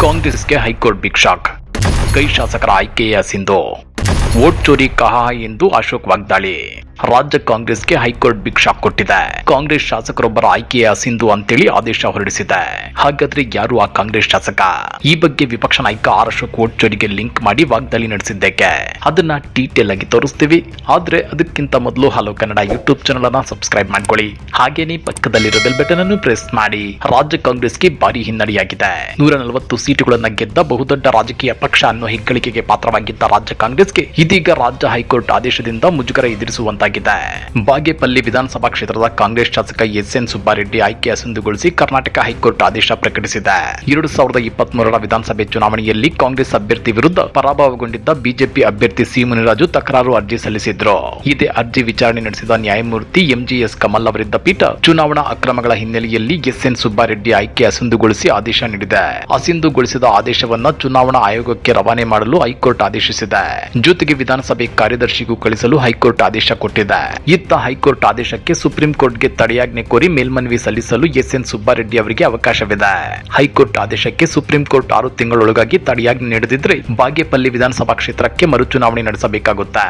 ಕಾಂಗ್ರೆಸ್ಗೆ high court big shock. ಕೈ ಶಾಸಕರ ಆಯ್ಕೆಯ ಸಿಂಧು. ವೋಟ್ ಚೋರಿ ಕಹಾ ಎಂದು ಅಶೋಕ್ ವಾಗ್ದಾಳಿ. ರಾಜ್ಯ ಕಾಂಗ್ರೆಸ್ಗೆ ಹೈಕೋರ್ಟ್ ಬಿಗ್ ಶಾಕ್ ಕೊಟ್ಟಿದೆ. ಕಾಂಗ್ರೆಸ್ ಶಾಸಕರೊಬ್ಬರ ಆಯ್ಕೆಯ ಸಿಂಧು ಅಂತೇಳಿ ಆದೇಶ ಹೊರಡಿಸಿದೆ. ಹಾಗಾದ್ರೆ ಯಾರು ಆ ಕಾಂಗ್ರೆಸ್ ಶಾಸಕ? ಈ ಬಗ್ಗೆ ವಿಪಕ್ಷ ನಾಯಕ ಆರ್ ಅಶೋಕ್ ವೋಟ್ ಚೋರಿಗೆ ಲಿಂಕ್ ಮಾಡಿ ವಾಗ್ದಾಳಿ ನಡೆಸಿದ್ದಕ್ಕೆ ಅದನ್ನ ಡೀಟೇಲ್ ಆಗಿ ತೋರಿಸ್ತೀವಿ. ಆದ್ರೆ ಅದಕ್ಕಿಂತ ಮೊದಲು ಹಲೋ ಕನ್ನಡ ಯೂಟ್ಯೂಬ್ ಚಾನಲ್ ಅನ್ನ ಸಬ್ಸ್ಕ್ರೈಬ್ ಮಾಡ್ಕೊಳ್ಳಿ. ಹಾಗೇನೆ ಪಕ್ಕದಲ್ಲಿರೋ ಬೆಲ್ ಬಟನ್ ಅನ್ನು ಪ್ರೆಸ್ ಮಾಡಿ. ರಾಜ್ಯ ಕಾಂಗ್ರೆಸ್ಗೆ ಭಾರಿ ಹಿನ್ನಡೆಯಾಗಿದೆ. 140 ಸೀಟುಗಳನ್ನ ಗೆದ್ದ ಬಹುದೊಡ್ಡ ರಾಜಕೀಯ ಪಕ್ಷ ಅನ್ನೋ ಹೆಗ್ಗಳಿಕೆಗೆ ಪಾತ್ರವಾಗಿದ್ದ ರಾಜ್ಯ ಕಾಂಗ್ರೆಸ್ಗೆ ಇದೀಗ ರಾಜ್ಯ ಹೈಕೋರ್ಟ್ ಆದೇಶದಿಂದ ಮುಜುಗರ ಎದುರಿಸುವಂತಾಗಿದೆ. ಬಾಗೇಪಲ್ಲಿ ವಿಧಾನಸಭಾ ಕ್ಷೇತ್ರದ ಕಾಂಗ್ರೆಸ್ ಶಾಸಕ ಎಸ್.ಎನ್. ಸುಬ್ಬಾರೆಡ್ಡಿ ಆಯ್ಕೆ ಅಸಿಂಧುಗೊಳಿಸಿ ಕರ್ನಾಟಕ ಹೈಕೋರ್ಟ್ ಆದೇಶ ಪ್ರಕಟಿಸಿದೆ. 2023ರ ವಿಧಾನಸಭೆ ಚುನಾವಣೆಯಲ್ಲಿ ಕಾಂಗ್ರೆಸ್ ಅಭ್ಯರ್ಥಿ ವಿರುದ್ಧ ಪರಾಭವಗೊಂಡಿದ್ದ ಬಿಜೆಪಿ ಅಭ್ಯರ್ಥಿ ಸಿ ಮುನಿರಾಜು ತಕರಾರು ಅರ್ಜಿ ಸಲ್ಲಿಸಿದ್ರು. ಇದೇ ಅರ್ಜಿ ವಿಚಾರಣೆ ನಡೆಸಿದ ನ್ಯಾಯಮೂರ್ತಿ ಎಂಜಿಎಸ್ ಕಮಲ್ ಅವರಿದ್ದ ಪೀಠ ಚುನಾವಣಾ ಅಕ್ರಮಗಳ ಹಿನ್ನೆಲೆಯಲ್ಲಿ ಎಸ್.ಎನ್. ಸುಬ್ಬಾರೆಡ್ಡಿ ಆಯ್ಕೆ ಅಸಿಂಧುಗೊಳಿಸಿ ಆದೇಶ ನೀಡಿದೆ. ಅಸಿಂಧುಗೊಳಿಸಿದ ಆದೇಶವನ್ನ ಚುನಾವಣಾ ಆಯೋಗಕ್ಕೆ ರವಾನೆ ಮಾಡಲು ಹೈಕೋರ್ಟ್ ಆದೇಶಿಸಿದೆ. ಜೊತೆಗೆ ವಿಧಾನಸಭೆ ಕಾರ್ಯದರ್ಶಿಗೂ ಕಳಿಸಲು ಹೈಕೋರ್ಟ್ ಆದೇಶ ಕೊಟ್ಟಿದೆ. ಇತ್ತ ಹೈಕೋರ್ಟ್ ಆದೇಶಕ್ಕೆ ಸುಪ್ರೀಂ ಕೋರ್ಟ್ಗೆ ತಡೆಯಾಜ್ಞೆ ಕೋರಿ ಮೇಲ್ಮನವಿ ಸಲ್ಲಿಸಲು ಎಸ್.ಎನ್. ಸುಬ್ಬಾರೆಡ್ಡಿ ಅವರಿಗೆ ಅವಕಾಶವಿದೆ. ಹೈಕೋರ್ಟ್ ಆದೇಶಕ್ಕೆ ಸುಪ್ರೀಂ ಕೋರ್ಟ್ 6 ತಿಂಗಳೊಳಗಾಗಿ ತಡೆಯಾಜ್ಞೆ ನೀಡದಿದ್ರೆ ಬಾಗೇಪಲ್ಲಿ ವಿಧಾನಸಭಾ ಕ್ಷೇತ್ರಕ್ಕೆ ಮರುಚುನಾವಣೆ ನಡೆಸಬೇಕಾಗುತ್ತೆ.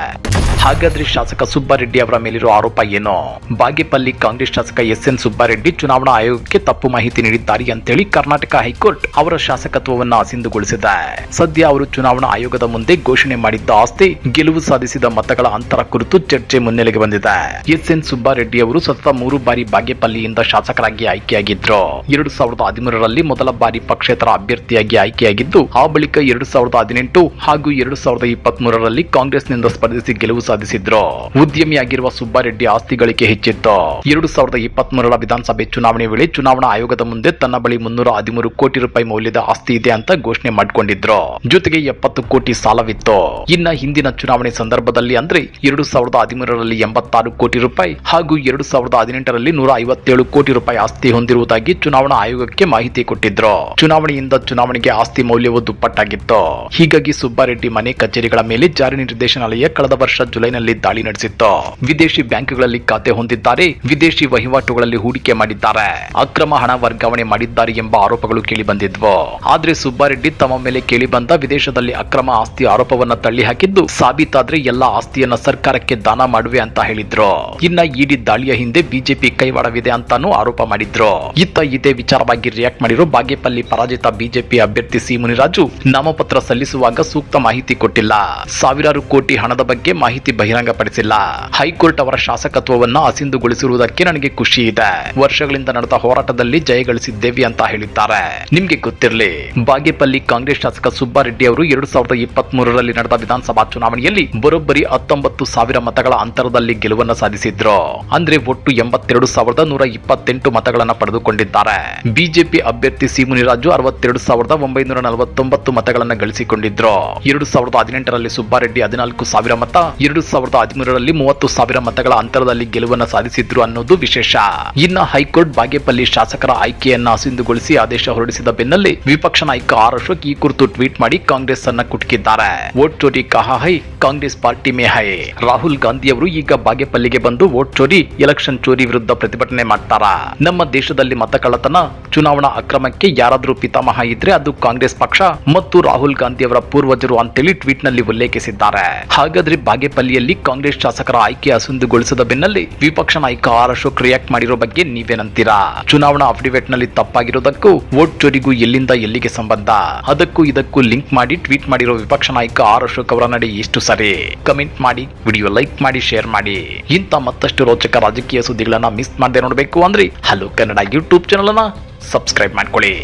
ಹಾಗಾದ್ರೆ ಶಾಸಕ ಸುಬ್ಬಾರೆಡ್ಡಿ ಅವರ ಮೇಲಿರೋ ಆರೋಪ ಏನು? ಬಾಗೇಪಲ್ಲಿ ಕಾಂಗ್ರೆಸ್ ಶಾಸಕ ಎಸ್.ಎನ್. ಸುಬ್ಬಾರೆಡ್ಡಿ ಚುನಾವಣಾ ಆಯೋಗಕ್ಕೆ ತಪ್ಪು ಮಾಹಿತಿ ನೀಡಿದ್ದಾರೆ ಅಂತೇಳಿ ಕರ್ನಾಟಕ ಹೈಕೋರ್ಟ್ ಅವರ ಶಾಸಕತ್ವವನ್ನು ಅಸಿಂಧುಗೊಳಿಸಿದೆ. ಸದ್ಯ ಅವರು ಚುನಾವಣಾ ಆಯೋಗದ ಮುಂದೆ ಘೋಷಣೆ ಮಾಡಿದ್ದ ಆಸ್ತಿ, ಗೆಲುವು ಸಾಧಿಸಿದ ಮತಗಳ ಅಂತರ ಕುರಿತು ಚರ್ಚೆ ಮುನ್ನೆಲೆಗೆ ಬಂದಿದೆ. ಎಸ್.ಎನ್. ಸುಬ್ಬಾರೆಡ್ಡಿ ಅವರು ಸತತ 3 ಬಾರಿ ಬಾಗೇಪಲ್ಲಿಯಿಂದ ಶಾಸಕರಾಗಿ ಆಯ್ಕೆಯಾಗಿದ್ರು. 2013ರಲ್ಲಿ ಮೊದಲ ಬಾರಿ ಪಕ್ಷೇತರ ಅಭ್ಯರ್ಥಿಯಾಗಿ ಆಯ್ಕೆಯಾಗಿದ್ದು, ಆ ಬಳಿಕ 2018 ಹಾಗೂ 2023ರಲ್ಲಿ ಕಾಂಗ್ರೆಸ್ನಿಂದ ಸ್ಪರ್ಧಿಸಿ ಗೆಲುವು ಸಾಧಿಸಿದ್ರು. ಉದ್ಯಮಿಯಾಗಿರುವ ಸುಬ್ಬಾರೆಡ್ಡಿ ಆಸ್ತಿ ಗಳಿಕೆ ಹೆಚ್ಚಿತ್ತು. 2023ರ ವಿಧಾನಸಭೆ ಚುನಾವಣೆ ವೇಳೆ ಚುನಾವಣಾ ಆಯೋಗದ ಮುಂದೆ ತನ್ನ ಬಳಿ 313 ಕೋಟಿ ರೂಪಾಯಿ ಮೌಲ್ಯದ ಆಸ್ತಿ ಇದೆ ಅಂತ ಘೋಷಣೆ ಮಾಡಿಕೊಂಡಿದ್ರು. ಜೊತೆಗೆ 70 ಕೋಟಿ ಸಾಲವಿತ್ತು. ಇನ್ನ ಹಿಂದಿನ ಚುನಾವಣೆ ಸಂದರ್ಭದಲ್ಲಿ ಅಂದ್ರೆ 2013ರಲ್ಲಿ 86 ಕೋಟಿ ರೂಪಾಯಿ ಹಾಗೂ 2018ರಲ್ಲಿ 157 ಕೋಟಿ ರೂಪಾಯಿ ಆಸ್ತಿ ಹೊಂದಿರುವುದಾಗಿ ಚುನಾವಣಾ ಆಯೋಗಕ್ಕೆ ಮಾಹಿತಿ ಕೊಟ್ಟಿದ್ರು. ಚುನಾವಣೆಯಿಂದ ಚುನಾವಣೆಗೆ ಆಸ್ತಿ ಮೌಲ್ಯವು ದುಪ್ಪಟ್ಟಾಗಿತ್ತು. ಹೀಗಾಗಿ ಸುಬ್ಬಾರೆಡ್ಡಿ ಮನೆ ಕಚೇರಿಗಳ ಮೇಲೆ ಜಾರಿ ನಿರ್ದೇಶನಾಲಯ ಕಳೆದ ವರ್ಷ ಜುಲೈನಲ್ಲಿ ದಾಳಿ ನಡೆಸಿತ್ತು. ವಿದೇಶಿ ಬ್ಯಾಂಕ್ಗಳಲ್ಲಿ ಖಾತೆ ಹೊಂದಿದ್ದಾರೆ, ವಿದೇಶಿ ವಹಿವಾಟುಗಳಲ್ಲಿ ಹೂಡಿಕೆ ಮಾಡಿದ್ದಾರೆ, ಅಕ್ರಮ ಹಣ ವರ್ಗಾವಣೆ ಮಾಡಿದ್ದಾರೆ ಎಂಬ ಆರೋಪಗಳು ಕೇಳಿ ಬಂದಿದ್ವು. ಆದ್ರೆ ಸುಬ್ಬಾರೆಡ್ಡಿ ತಮ್ಮ ಮೇಲೆ ಕೇಳಿ ಬಂದ ವಿದೇಶದಲ್ಲಿ ಅಕ್ರಮ ಆಸ್ತಿ ಆರೋಪವನ್ನ ತಳ್ಳಿ ಹಾಕಿದ್ದು, ಸಾಬೀತಾದ್ರೆ ಎಲ್ಲಾ ಆಸ್ತಿಯನ್ನ ಸರ್ಕಾರಕ್ಕೆ ದಾನ ಮಾಡುವೆ ಅಂತ ಹೇಳಿದ್ರು. ಇನ್ನ ಇಡಿ ದಾಳಿಯ ಹಿಂದೆ ಬಿಜೆಪಿ ಕೈವಾಡವಿದೆ ಅಂತಾನೂ ಆರೋಪ ಮಾಡಿದ್ರು. ಇತ್ತ ಇದೇ ವಿಚಾರವಾಗಿ ರಿಯಾಕ್ಟ್ ಮಾಡಿರೋ ಬಾಗೇಪಲ್ಲಿ ಪರಾಜಿತ ಬಿಜೆಪಿ ಅಭ್ಯರ್ಥಿ ಸಿ ಮುನಿರಾಜು ನಾಮಪತ್ರ ಸಲ್ಲಿಸುವಾಗ ಸೂಕ್ತ ಮಾಹಿತಿ ಕೊಟ್ಟಿಲ್ಲ, ಸಾವಿರಾರು ಕೋಟಿ ಹಣದ ಬಗ್ಗೆ ಮಾಹಿತಿ ಬಹಿರಂಗಪಡಿಸಿಲ್ಲ. ಹೈಕೋರ್ಟ್ ಅವರ ಶಾಸಕತ್ವವನ್ನ ಅಸಿಂಧುಗೊಳಿಸಿರುವುದಕ್ಕೆ ನನಗೆ ಖುಷಿ ಇದೆ. ವರ್ಷಗಳಿಂದ ನಡೆದ ಹೋರಾಟದಲ್ಲಿ ಜಯಗಳಿಸಿದ್ದೇವೆ ಅಂತ ಹೇಳಿದ್ದಾರೆ. ನಿಮ್ಗೆ ಗೊತ್ತಿರಲಿ, ಬಾಗೇಪಲ್ಲಿ ಕಾಂಗ್ರೆಸ್ ಶಾಸಕ ಸುಬ್ಬಾರೆಡ್ಡಿ ಅವರು 2023ರಲ್ಲಿ ನಡೆದ ವಿಧಾನಸಭಾ ಚುನಾವಣೆಯಲ್ಲಿ ಬರೋಬ್ಬರಿ 19,000 ಮತಗಳ ಅಂತರದಲ್ಲಿ ಗೆಲುವನ್ನ ಸಾಧಿಸಿದ್ರು. ಅಂದ್ರೆ ಒಟ್ಟು 82,128 ಮತಗಳನ್ನ ಪಡೆದುಕೊಂಡಿದ್ದಾರೆ. ಬಿಜೆಪಿ ಅಭ್ಯರ್ಥಿ ಸಿ ಮುನಿರಾಜು 62,949 ಮತಗಳನ್ನ ಗಳಿಸಿಕೊಂಡಿದ್ರು. 2018ರಲ್ಲಿ ಸುಬ್ಬಾರೆಡ್ಡಿ 14,000 ಮತ, 2013ರಲ್ಲಿ 30,000 ಮತಗಳ ಅಂತರದಲ್ಲಿ ಗೆಲುವನ್ನ ಸಾಧಿಸಿದ್ರು ಅನ್ನೋದು ವಿಶೇಷ. ಇನ್ನ ಹೈಕೋರ್ಟ್ ಬಾಗೇಪಲ್ಲಿ ಶಾಸಕರ ಆಯ್ಕೆಯನ್ನ ಅಸಿಂಧುಗೊಳಿಸಿ ಆದೇಶ ಹೊರಡಿಸಿದ ಬೆನ್ನಲ್ಲೇ ವಿಪಕ್ಷ ನಾಯಕ ಆರ್ ಅಶೋಕ್ ಈ ಕುರಿತು ಟ್ವೀಟ್ ಮಾಡಿ ಕಾಂಗ್ರೆಸ್ ಅನ್ನ ಕುಟುಕಿದ್ದಾರೆ. ವೋಟ್ ಚೋರಿ ಕಹಾ ಹೈ, ಕಾಂಗ್ರೆಸ್ ಪಾರ್ಟಿ ಮೇ ಹೈ. ರಾಹುಲ್ ಗಾಂಧಿ ಅವರು ಈಗ ಬಾಗೇಪಲ್ಲಿಗೆ ಬಂದು ವೋಟ್ ಚೋರಿ, ಎಲೆಕ್ಷನ್ ಚೋರಿ ವಿರುದ್ಧ ಪ್ರತಿಭಟನೆ ಮಾಡ್ತಾರಾ? ನಮ್ಮ ದೇಶದಲ್ಲಿ ಮತಕಳ್ಳತನ, ಚುನಾವಣಾ ಅಕ್ರಮಕ್ಕೆ ಯಾರಾದ್ರೂ ಪಿತಾಮಹ ಇದ್ರೆ ಅದು ಕಾಂಗ್ರೆಸ್ ಪಕ್ಷ ಮತ್ತು ರಾಹುಲ್ ಗಾಂಧಿ ಅವರ ಪೂರ್ವಜರು ಅಂತೇಳಿ ಟ್ವೀಟ್ ನಲ್ಲಿ ಉಲ್ಲೇಖಿಸಿದ್ದಾರೆ. ಹಾಗಾದ್ರೆ ಬಾಗೇಪಲ್ಲಿಯಲ್ಲಿ ಕಾಂಗ್ರೆಸ್ ಶಾಸಕರ ಆಯ್ಕೆ ಅಸಿಂಧುಗೊಳಿಸಿದ ಬೆನ್ನಲ್ಲೇ ವಿಪಕ್ಷ ನಾಯಕ ಆರ್ ಅಶೋಕ್ ರಿಯಾಕ್ಟ್ ಮಾಡಿರೋ ಬಗ್ಗೆ ನೀವೇನಂತೀರಾ? ಚುನಾವಣಾ ಅಫಿಡವಿಟ್ ನಲ್ಲಿ ತಪ್ಪಾಗಿರೋದಕ್ಕೂ ವೋಟ್ ಚೋರಿಗೂ ಎಲ್ಲಿಂದ ಎಲ್ಲಿಗೆ ಸಂಬಂಧ? ಅದಕ್ಕೂ ಇದಕ್ಕೂ ಲಿಂಕ್ ಮಾಡಿ ಟ್ವೀಟ್ ಮಾಡಿರೋ ವಿಪಕ್ಷ ನಾಯಕ ಆರ್ ಅಶೋಕ್ ಅವರ ನಡೆ ಎಷ್ಟು ಸರಿ? ಕಮೆಂಟ್ ಮಾಡಿ, ವಿಡಿಯೋ ಲೈಕ್ ಮಾಡಿ, ಶೇರ್ ಮಾಡಿ. ಇಂಥ ಮತ್ತಷ್ಟು ರೋಚಕ ರಾಜಕೀಯ ಸುದ್ದಿಗಳನ್ನ ಮಿಸ್ ಮಾಡದೆ ನೋಡಬೇಕು ಅಂದ್ರೆ ಹಲೋ ಕನ್ನಡ ಯೂಟ್ಯೂಬ್ ಚಾನಲ್ ಅನ್ನ ಸಬ್ಸ್ಕ್ರೈಬ್ ಮಾಡ್ಕೊಳ್ಳಿ.